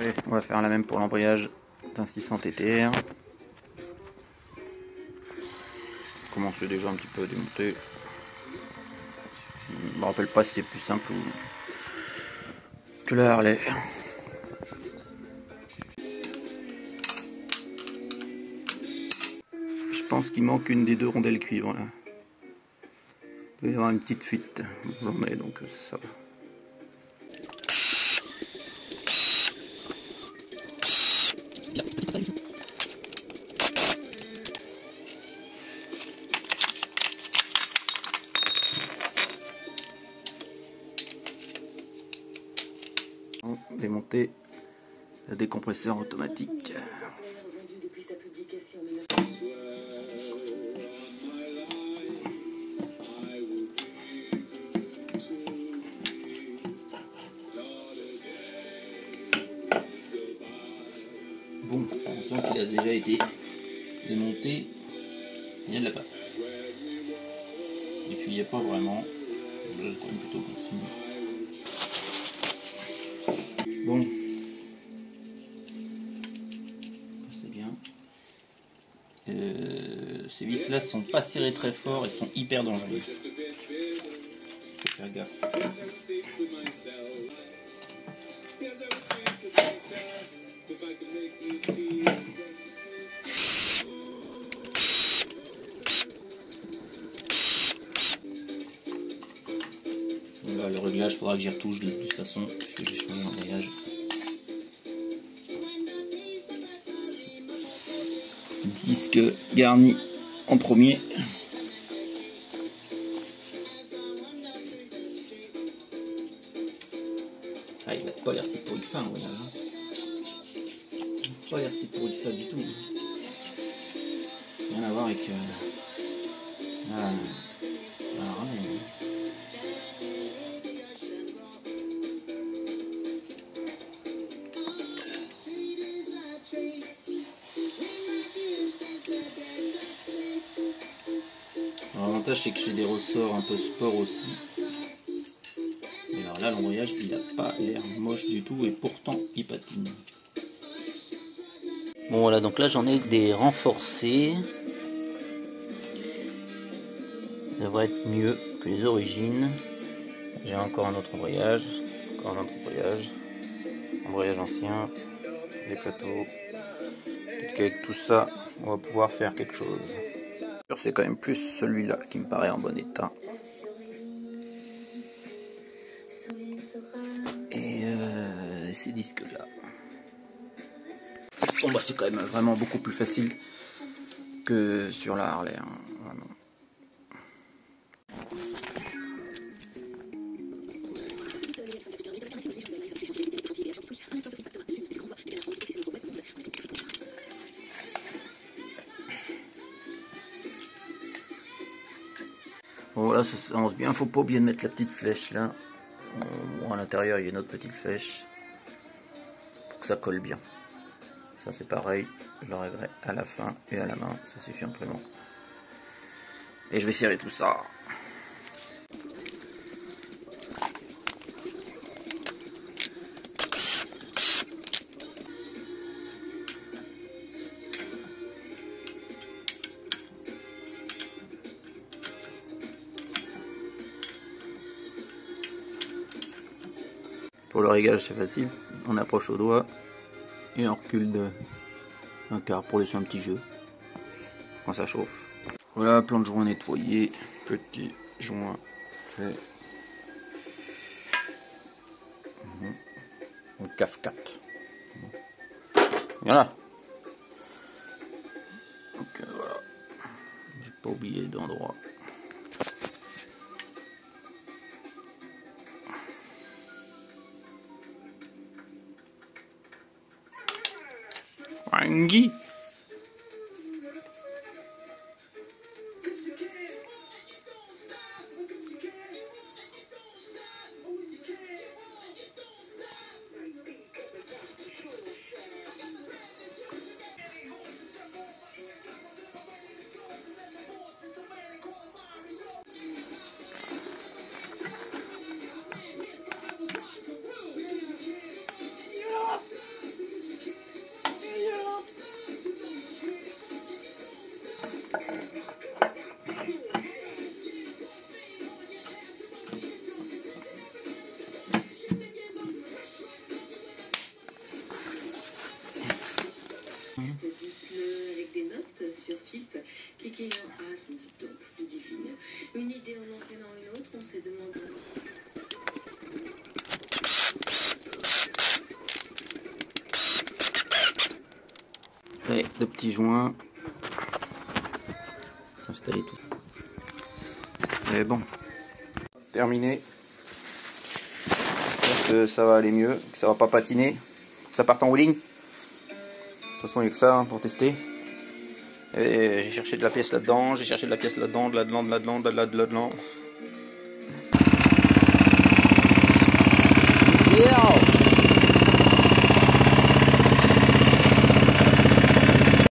Allez, on va faire la même pour l'embrayage d'un 600 TTR. Commencer déjà un petit peu à démonter. Je me rappelle pas si c'est plus simple que la Harley. Je pense qu'il manque une des deux rondelles cuivre là. Il va y avoir une petite fuite. J'en mets donc ça va. Démonter le décompresseur automatique. Bon, on sent qu'il a déjà été démonté. Il y a de la pâte. Il fuyait pas vraiment. Là, je crois plutôt qu'on signe. Bon, c'est bien. Ces vis là sont pas serrées très fort et sont hyper dangereuses. Faut faire gaffe. Voilà, le réglage, il faudra que j'y retouche de toute façon, puisque j'ai changé l'embrayage. Disque garni en premier. Ah, il n'a pas l'air si pourri que ça, oui, hein. Il n'a pas l'air si pourri que ça du tout. Rien à voir avec l'avantage c'est que j'ai des ressorts un peu sport aussi. Et alors là l'embrayage il n'a pas l'air moche du tout et pourtant il patine. Bon voilà, donc là j'en ai des renforcés. Ça devrait être mieux que les origines. J'ai encore un autre embrayage. Encore un autre embrayage. Embrayage ancien. Des plateaux. Peut-être qu'avec tout ça on va pouvoir faire quelque chose. C'est quand même plus celui-là qui me paraît en bon état. Et ces disques-là. Bon bah c'est quand même vraiment beaucoup plus facile que sur la Harley. Hein, vraiment. Bon voilà, ça s'avance bien, faut pas oublier de mettre la petite flèche là. Bon, à l'intérieur il y a une autre petite flèche pour que ça colle bien. Ça c'est pareil, je le réglerai à la fin et à la main, ça suffit amplement. Et je vais serrer tout ça. Pour le réglage c'est facile, on approche au doigt et on recule d'un quart pour laisser un petit jeu quand ça chauffe. Voilà, plan de joint nettoyé, petit joint fait. Un CAF 4. Voilà. Donc voilà, j'ai pas oublié d'endroit. Wangi. Dites-le avec des notes sur FIP. Cliquez en asthme, donc plus divine. Une idée en entraînant une autre, on s'est demandé. Et de petits joints. Installer tout. Et bon. Terminé. J'espère que ça va aller mieux, que ça va pas patiner, que ça parte en wheeling. De toute façon, il n'y a que ça hein, pour tester. Et j'ai cherché de la pièce là-dedans, j'ai cherché de la pièce là-dedans, de là-dedans, de là-dedans, de là-dedans. Yeah.